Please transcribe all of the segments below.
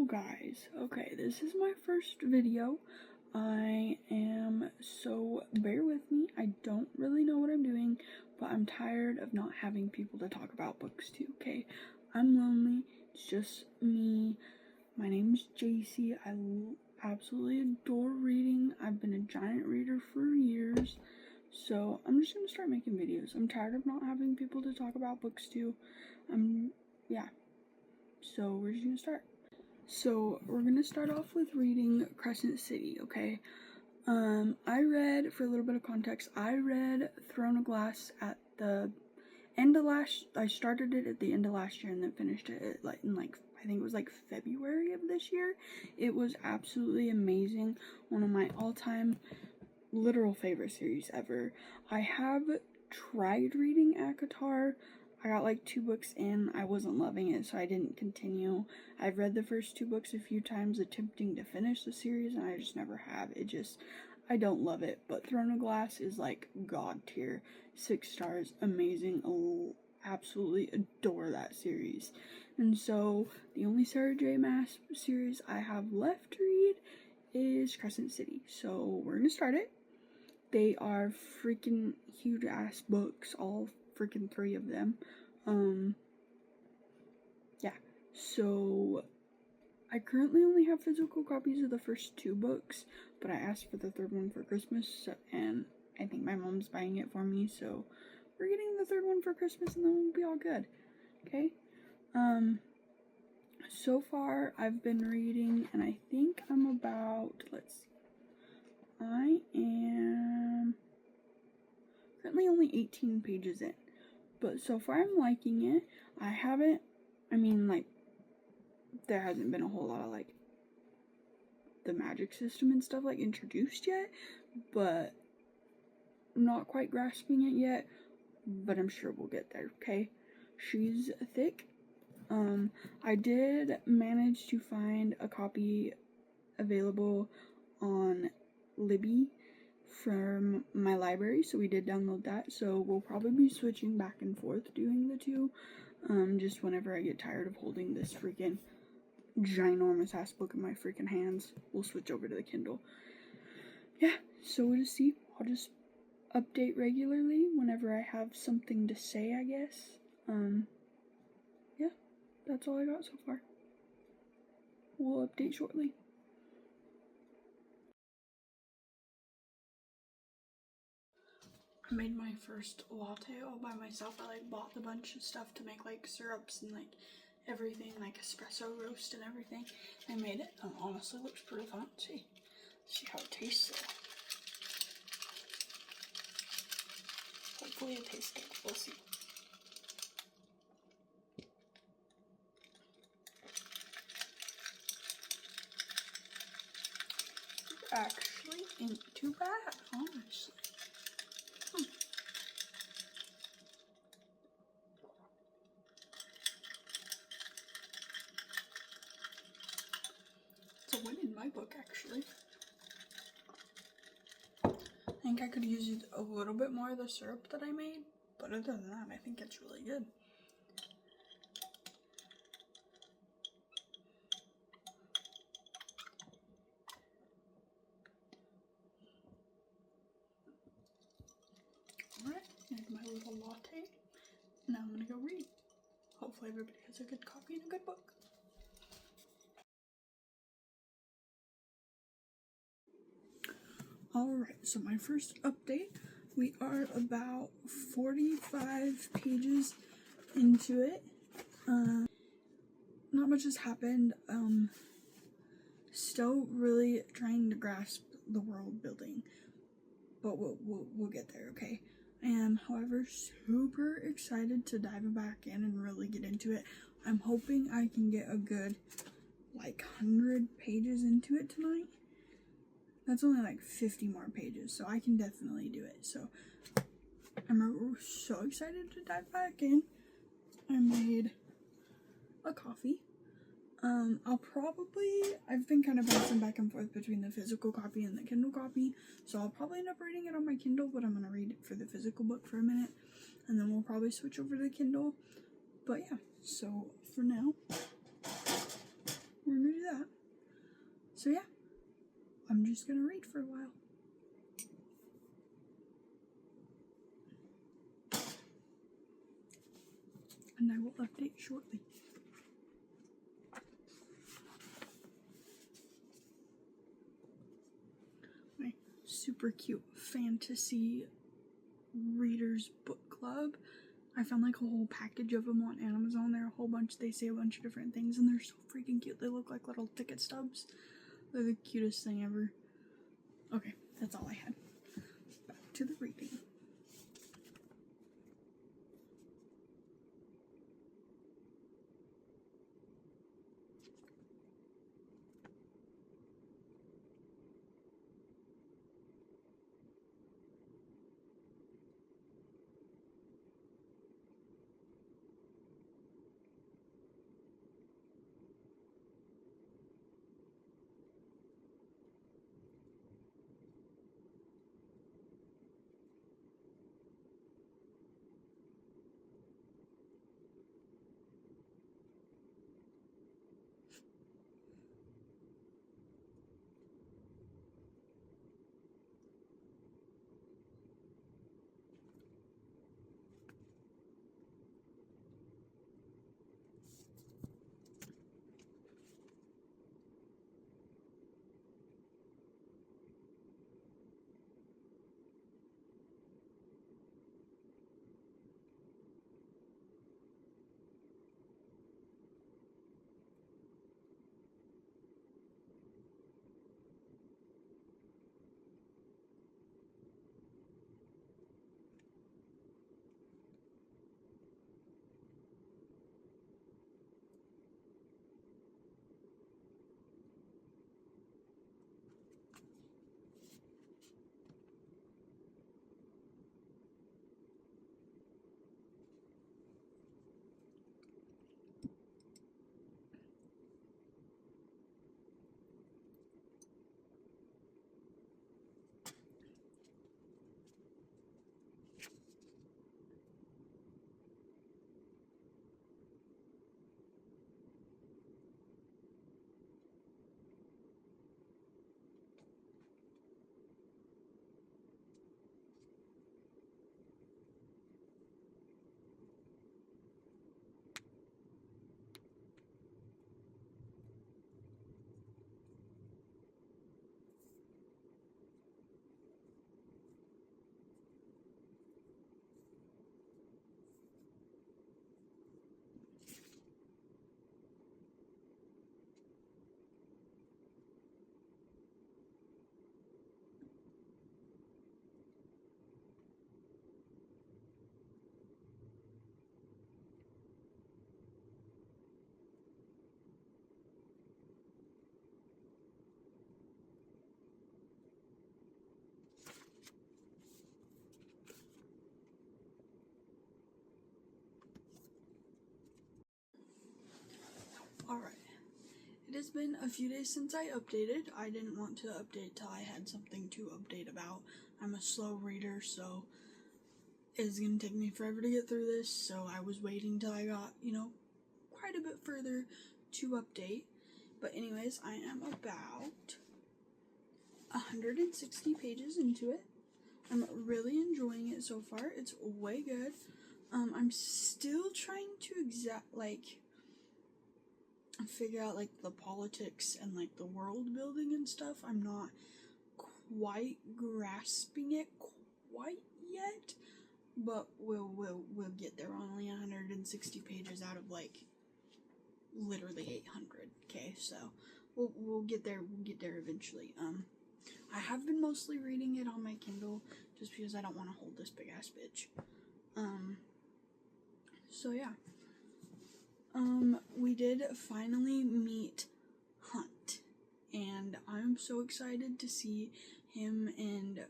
guys, okay, this is my first video. So bear with me. I don't really know what I'm doing, but I'm tired of not having people to talk about books to, okay? I'm lonely. It's just me. My name's JC. I absolutely adore reading. I've been a giant reader for years. So I'm just gonna start making videos. I'm tired of not having people to talk about books to. Yeah. So we're just gonna start. So we're gonna start off with reading Crescent City, okay? I read, for a little bit of context, I read Throne of Glass at the end of I started it at the end of last year and then finished it I think it was like February of this year. It was absolutely amazing. One of my all-time literal favorite series ever. I have tried reading ACOTAR. I got like 2 books in. I wasn't loving it, so I didn't continue. I've read the first 2 books a few times attempting to finish the series, and I just never have. I don't love it. But Throne of Glass is like God tier. 6 stars, amazing. Absolutely adore that series. And so the only Sarah J. Maas series I have left to read is Crescent City. So we're gonna start it. They are freaking huge ass books, all freaking 3 of them. Yeah, so I currently only have physical copies of the first 2 books, but I asked for the 3rd one for Christmas, and I think my mom's buying it for me, so we're getting the 3rd one for Christmas, and then we'll be all good, okay? So far, I've been reading, and I think I'm about, I am currently only 18 pages in, but so far I'm liking it. There hasn't been a whole lot of the magic system and stuff introduced yet, but I'm not quite grasping it yet, but I'm sure we'll get there, okay? She's thick. I did manage to find a copy available on Libby from my library, so we did download that, so we'll probably be switching back and forth doing the 2, just whenever I get tired of holding this freaking ginormous ass book in my freaking hands, we'll switch over to the Kindle. Yeah, so we'll just see. I'll just update regularly whenever I have something to say, I guess. Yeah, that's all I got so far. We'll update shortly. I made my first latte all by myself. I bought a bunch of stuff to make syrups and everything, espresso roast and everything. I made it, and honestly looks pretty fun. See how it tastes. Hopefully it tastes good. We'll see. It actually ain't too bad, honestly. It's a win in my book, actually. I think I could use a little bit more of the syrup that I made, but other than that, I think it's really good. Alright, made my little latte. Now I'm gonna go read. Hopefully everybody has a good copy and a good book. Alright, so my first update, we are about 45 pages into it. Not much has happened. Still really trying to grasp the world building, but we'll get there, okay? I am, however, super excited to dive back in and really get into it. I'm hoping I can get a good 100 pages into it tonight. That's only 50 more pages, so I can definitely do it. So I'm so excited to dive back in. I made a coffee. I've been kind of bouncing back and forth between the physical copy and the Kindle copy, so I'll probably end up reading it on my Kindle, but I'm going to read it for the physical book for a minute, and then we'll probably switch over to the Kindle. But yeah, so for now, we're going to do that. So yeah, I'm just gonna read for a while. And I will update shortly. My super cute fantasy readers book club. I found like a whole package of them on Amazon. They're a whole bunch. They say a bunch of different things, and they're so freaking cute. They look like little ticket stubs. They're the cutest thing ever. Okay, that's all I had. Back to the reading. Alright. It has been a few days since I updated. I didn't want to update till I had something to update about. I'm a slow reader, so it's gonna take me forever to get through this, so I was waiting till I got, quite a bit further to update. But anyways, I am about 160 pages into it. I'm really enjoying it so far. It's way good. I'm still trying to figure out the politics and the world building and stuff. I'm not quite grasping it quite yet, but we'll get there. Only 160 pages out of literally 800. Okay, so we'll get there. We'll get there eventually. I have been mostly reading it on my Kindle just because I don't want to hold this big ass bitch. So yeah. We did finally meet Hunt, and I'm so excited to see him and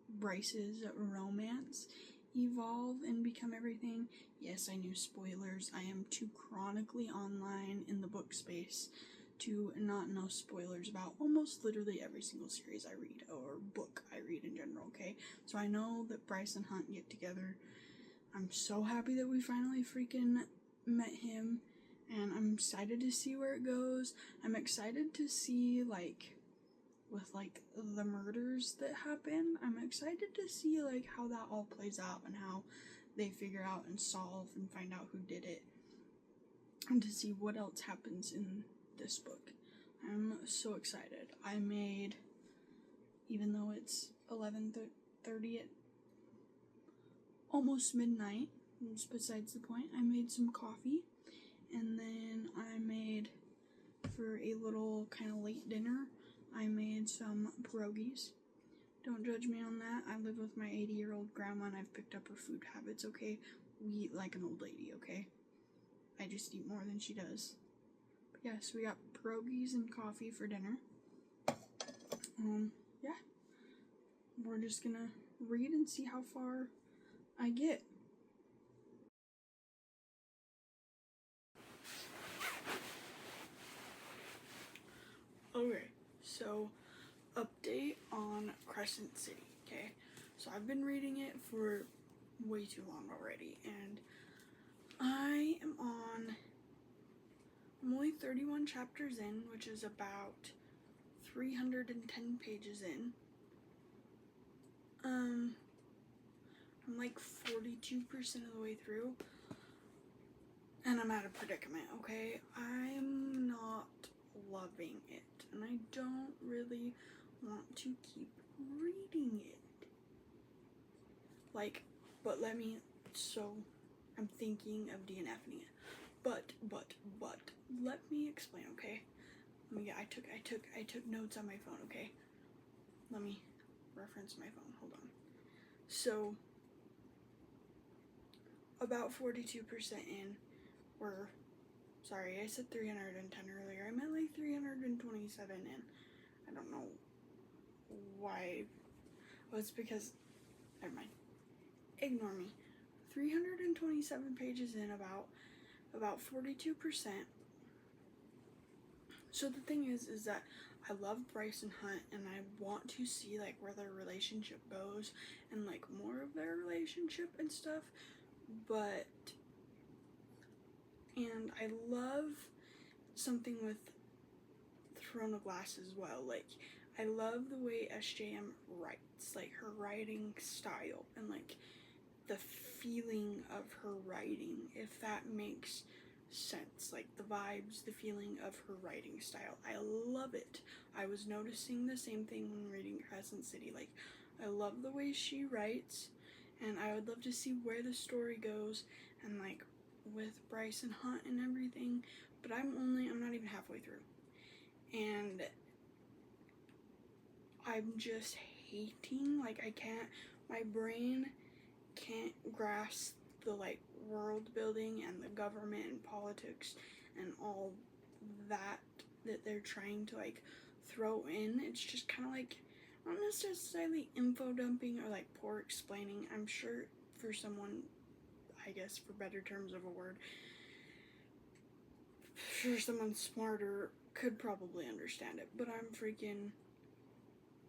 Bryce's romance evolve and become everything. Yes, I knew spoilers. I am too chronically online in the book space to not know spoilers about almost literally every single series I read, or book I read in general, okay? So I know that Bryce and Hunt get together. I'm so happy that we finally freaking met him, and I'm excited to see where it goes. I'm excited to see, with like the murders that happen. I'm excited to see like how that all plays out and how they figure out and solve and find out who did it, and to see what else happens in this book. I'm so excited. I made, even though it's 11:30 at almost midnight, it's besides the point, I made some coffee, and then I made, for a little kind of late dinner, I made some pierogies. Don't judge me on that. I live with my 80-year-old grandma and I've picked up her food habits, okay? We eat like an old lady, okay? I just eat more than she does. But yeah, so we got pierogies and coffee for dinner. Yeah. We're just gonna read and see how far I get. Okay, so update on Crescent City, okay? So I've been reading it for way too long already, and I'm only 31 chapters in, which is about 310 pages in. I'm like 42% of the way through, and I'm at a predicament, okay? I'm not loving it, and I don't really want to keep reading it. Like, but I'm thinking of DNFing it. But, let me explain, okay? I took notes on my phone, okay? Let me reference my phone, hold on. So, about 42% in, sorry, I said 310 earlier. I meant like 327 in. I don't know why. Well, it's because, never mind. Ignore me. 327 pages in, about 42%. So the thing is that I love Bryce and Hunt, and I want to see like where their relationship goes and like more of their relationship and stuff. And I love something with Throne of Glass as well. Like, I love the way SJM writes, like her writing style and like the feeling of her writing, if that makes sense. Like the vibes, the feeling of her writing style. I love it. I was noticing the same thing when reading Crescent City. Like, I love the way she writes, and I would love to see where the story goes, and like with Bryce and Hunt and everything, but I'm not even halfway through. And I'm just hating, like my brain can't grasp the like world building and the government and politics and all that they're trying to like throw in. It's just kind of like, not necessarily info dumping or like poor explaining. I'm sure for someone, I guess for better terms of a word, sure someone smarter could probably understand it, but I'm freaking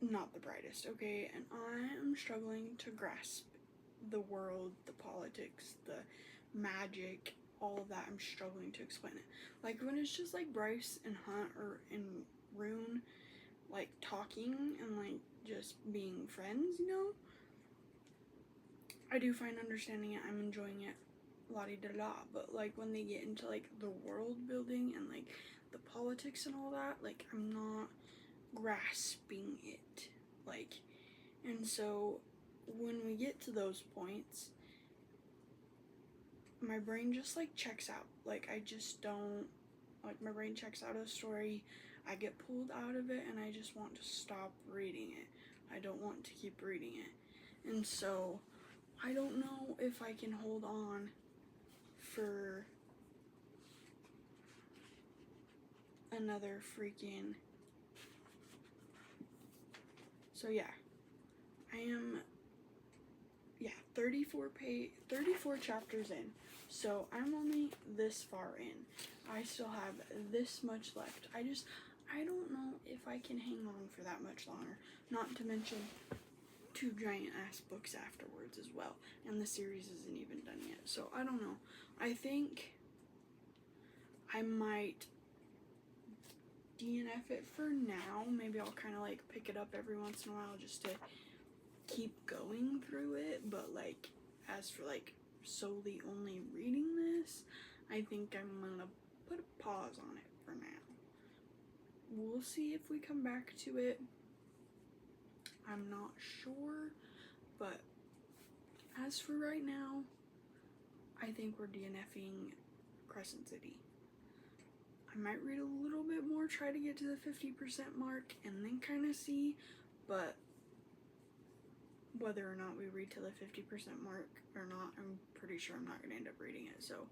not the brightest, okay? And I am struggling to grasp the world, the politics, the magic, all of that. I'm struggling to explain it. Like when it's just like Bryce and Hunt or in Rune like talking and like just being friends, you know, I do find understanding it. I'm enjoying it, la-di-da-da. But like when they get into like the world building and like the politics and all that, like I'm not grasping it. Like, and so when we get to those points, my brain just like checks out. Like I just don't, like my brain checks out of the story. I get pulled out of it and I just want to stop reading it. I don't want to keep reading it. And so I don't know if I can hold on for another freaking, so yeah, I am 34 chapters in, so I'm only this far in. I still have this much left. I don't know if I can hang on for that much longer, not to mention 2 giant ass books afterwards as well, and the series isn't even done yet, so I don't know. I think I might DNF it for now. Maybe I'll kind of like pick it up every once in a while just to keep going through it. But like, as for like solely only reading this, I think I'm gonna put a pause on it for now. We'll see if we come back to it. I'm not sure, but as for right now, I think we're DNFing Crescent City. I might read a little bit more, try to get to the 50% mark, and then kind of see, but whether or not we read to the 50% mark or not, I'm pretty sure I'm not going to end up reading it. So,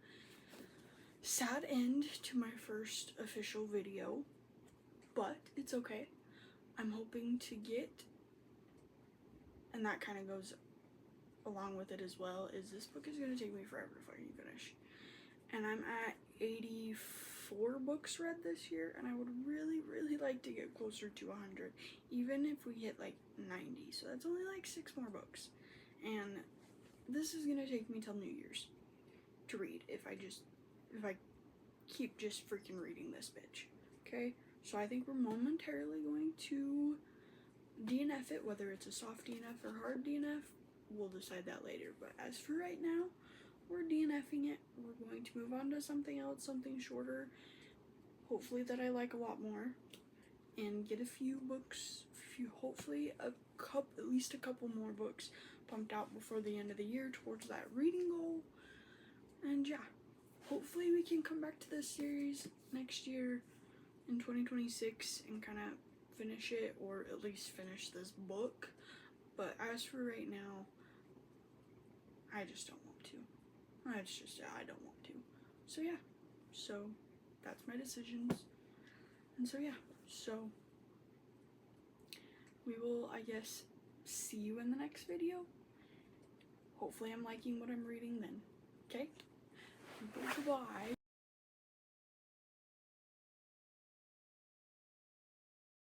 sad end to my first official video, but it's okay. I'm hoping to get, and that kind of goes along with it as well, is this book is going to take me forever to fucking finish. And I'm at 84 books read this year, and I would really, really like to get closer to 100, even if we hit like 90. So that's only like 6 more books. And this is going to take me till New Year's to read if I keep just freaking reading this bitch. Okay? So I think we're momentarily going to DNF it, whether it's a soft DNF or hard DNF. We'll decide that later. But as for right now, we're DNFing it. We're going to move on to something else, something shorter, hopefully that I like a lot more, and get a few books, hopefully at least a couple more books pumped out before the end of the year towards that reading goal. And yeah, hopefully we can come back to this series next year in 2026 and kind of finish it, or at least finish this book. But as for right now, I just don't want to. I don't want to. So yeah, so that's my decisions. And so yeah, so we will, I guess, see you in the next video. Hopefully I'm liking what I'm reading then. Okay? Goodbye.